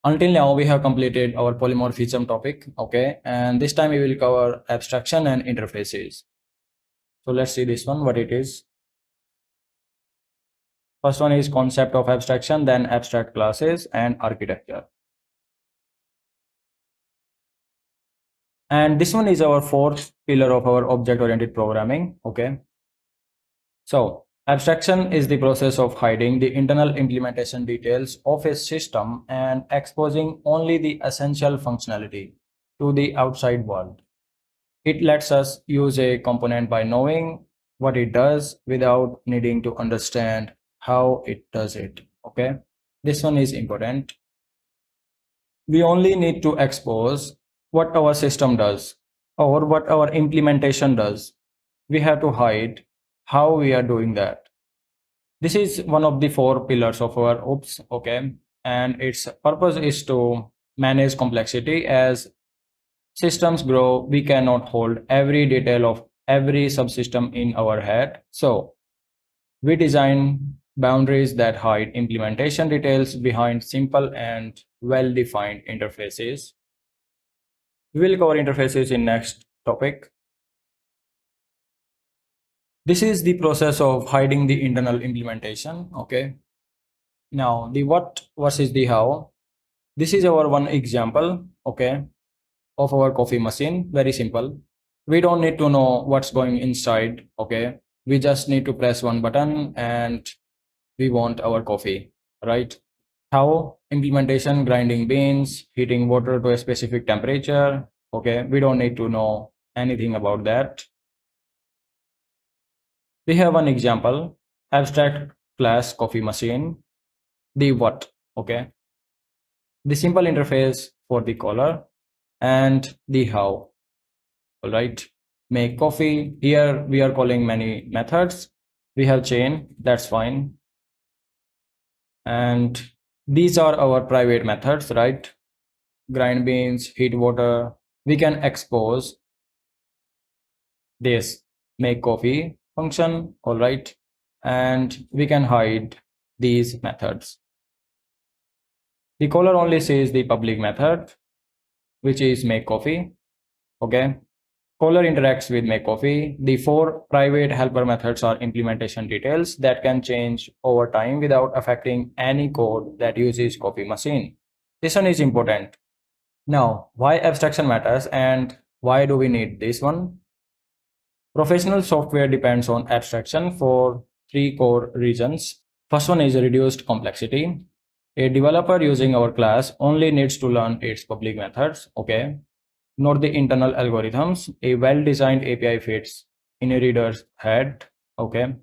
Until now, we have completed our polymorphism topic, okay? And this time we will cover abstraction and interfaces. So let's see this one, what it is. First one is concept of abstraction, then abstract classes and architecture. And this one is our fourth pillar of our object-oriented programming, okay? So abstraction is the process of hiding the internal implementation details of a system and exposing only the essential functionality to the outside world. It lets us use a component by knowing what it does without needing to understand how it does it. Okay, this one is important. We only need to expose what our system does or what our implementation does. We have to hide how we are doing that. This is one of the four pillars of our OOPS, okay, and its purpose is to manage complexity. As systems grow, we cannot hold every detail of every subsystem in our head. So we design boundaries that hide implementation details behind simple and well-defined interfaces. We will cover interfaces in next topic. This is the process of hiding the internal implementation. Okay. Now the what versus the how. This is our one example. Okay, of our coffee machine. Very simple. We don't need to know what's going inside. Okay, we just need to press one button and we want our coffee, right? How implementation, grinding beans, heating water to a specific temperature. Okay, we don't need to know anything about that. We have one example, abstract class coffee machine. The what. Okay, the simple interface for the caller and the how. All right, make coffee. Here we are calling many methods. We have chain, that's fine. And these are our private methods, right? Grind beans, heat water. We can expose this make coffee function, all right? And we can hide these methods. The caller only sees the public method, which is make coffee, okay? Caller interacts with MakeCoffee. The four private helper methods are implementation details that can change over time without affecting any code that uses coffee machine. This one is important. Now, why abstraction matters and why do we need this one? Professional software depends on abstraction for three core reasons. First one is reduced complexity. A developer using our class only needs to learn its public methods, okay? Not the internal algorithms. A well-designed API fits in a reader's head. Okay.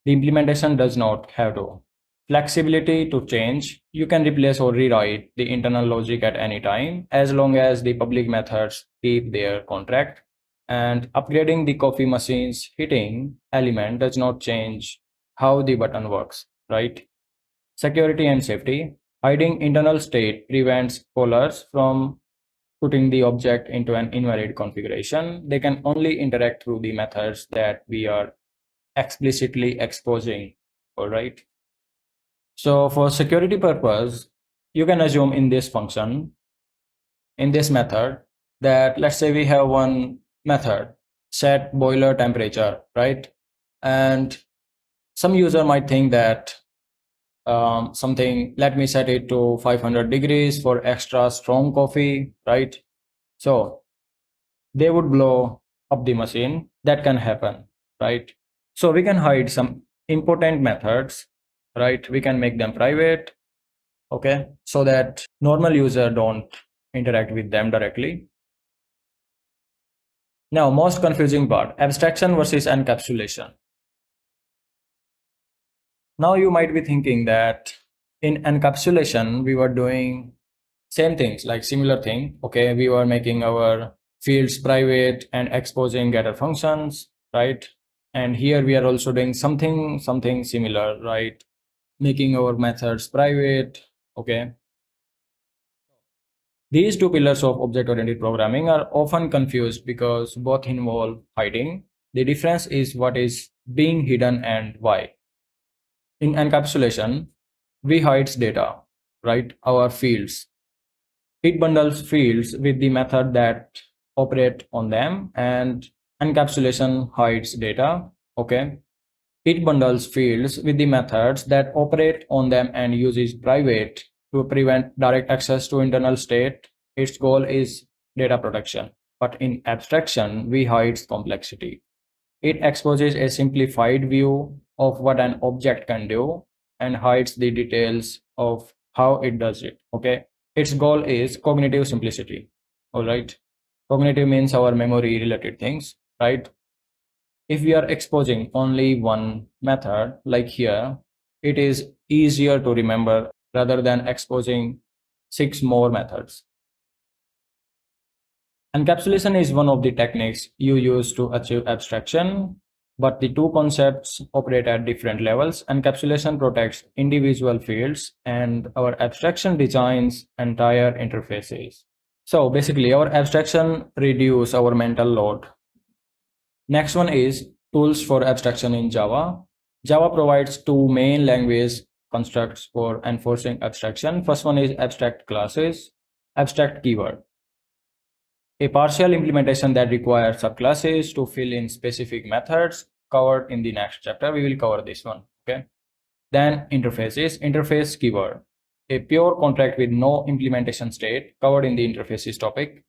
The implementation does not have to. Flexibility to change. You can replace or rewrite the internal logic at any time as long as the public methods keep their contract. And upgrading the coffee machine's heating element does not change how the button works, right? Security and safety. Hiding internal state prevents callers from putting the object into an invalid configuration. They can only interact through the methods that we are explicitly exposing. All right. So for security purpose, you can assume in this function, in this method, that let's say we have one method, set boiler temperature, right? And some user might think that something, let me set it to 500 degrees for extra strong coffee, right? So they would blow up the machine. That can happen, right? So we can hide some important methods, right? We can make them private, okay, so that normal user don't interact with them directly. Now, most confusing part, abstraction versus encapsulation. Now you might be thinking that in encapsulation we were doing same things, like similar thing. Okay, we were making our fields private and exposing getter functions, right? And here we are also doing something similar, right? Making our methods private. Okay, these two pillars of object oriented programming are often confused because both involve hiding. The difference is what is being hidden and why. In encapsulation, we hide data, right? Our fields. It bundles fields with the method that operate on them, and encapsulation hides data. Okay. It bundles fields with the methods that operate on them and uses private to prevent direct access to internal state. Its goal is data protection. But in abstraction, we hide complexity. It exposes a simplified view of what an object can do and hides the details of how it does it. Okay. Its goal is cognitive simplicity. All right. Cognitive means our memory related things, right? If we are exposing only one method, like here, it is easier to remember rather than exposing six more methods. Encapsulation is one of the techniques you use to achieve abstraction, but the two concepts operate at different levels. Encapsulation protects individual fields, and our abstraction designs entire interfaces. So basically, our abstraction reduce our mental load. Next one is tools for abstraction in Java. Java provides two main language constructs for enforcing abstraction. First one is abstract classes, abstract keyword, a partial implementation that requires subclasses to fill in specific methods covered in the next chapter. We will cover this one. Okay. Then interfaces, interface keyword, a pure contract with no implementation state covered in the interfaces topic.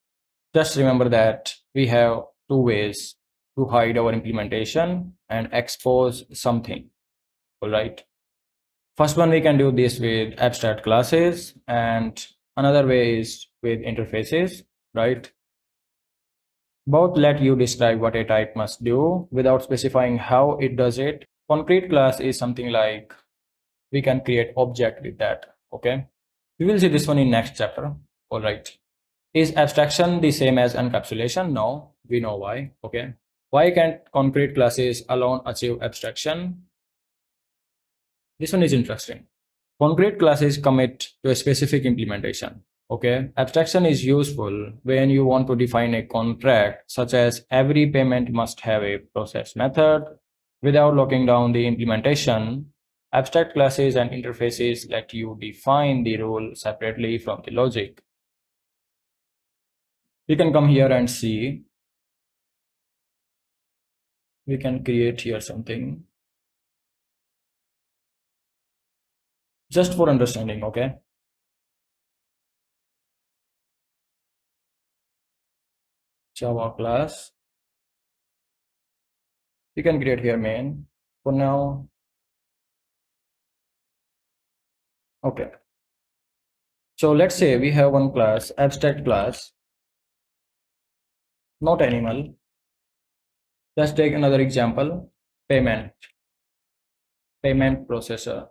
Just remember that we have two ways to hide our implementation and expose something. All right. First one, we can do this with abstract classes, and another way is with interfaces, right? Both let you describe what a type must do without specifying how it does it. Concrete class is something like we can create object with that. Okay. We will see this one in next chapter. All right. Is abstraction the same as encapsulation? No, we know why. Okay. Why can't concrete classes alone achieve abstraction? This one is interesting. Concrete classes commit to a specific implementation. Okay. Abstraction is useful when you want to define a contract, such as every payment must have a process method without locking down the implementation. Abstract classes and interfaces let you define the rule separately from the logic. We can come here and see. We can create here something just for understanding. Okay. Java class. We can create here main for now. Okay. So let's say we have one class, abstract class, not animal. Let's take another example, payment, payment processor,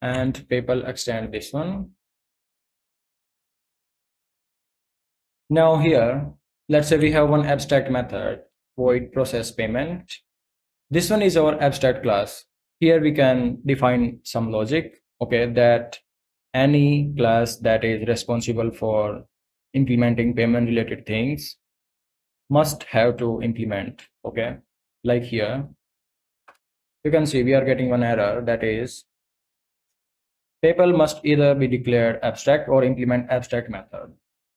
and people extend this one. Now here, let's say we have one abstract method, void process payment. This one is our abstract class. Here we can define some logic, okay, that any class that is responsible for implementing payment related things must have to implement. Okay. Like here, you can see we are getting one error, that is PayPal must either be declared abstract or implement abstract method,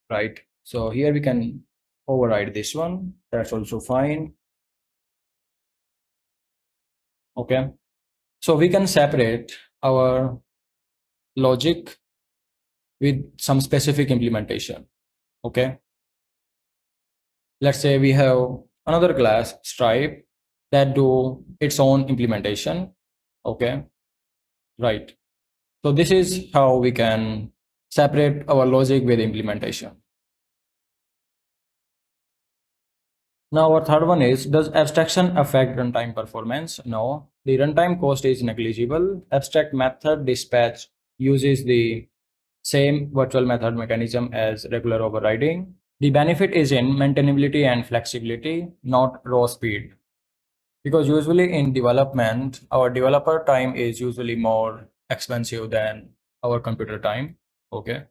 right? So here we can override this one. That's also fine. Okay. So we can separate our logic with some specific implementation. Okay. Let's say we have another class, Stripe, that do its own implementation. Okay. Right. So this is how we can separate our logic with implementation. Now our third one is, does abstraction affect runtime performance? No, the runtime cost is negligible. Abstract method dispatch uses the same virtual method mechanism as regular overriding. The benefit is in maintainability and flexibility, not raw speed. Because usually in development, our developer time is usually more expensive than our computer time. Okay.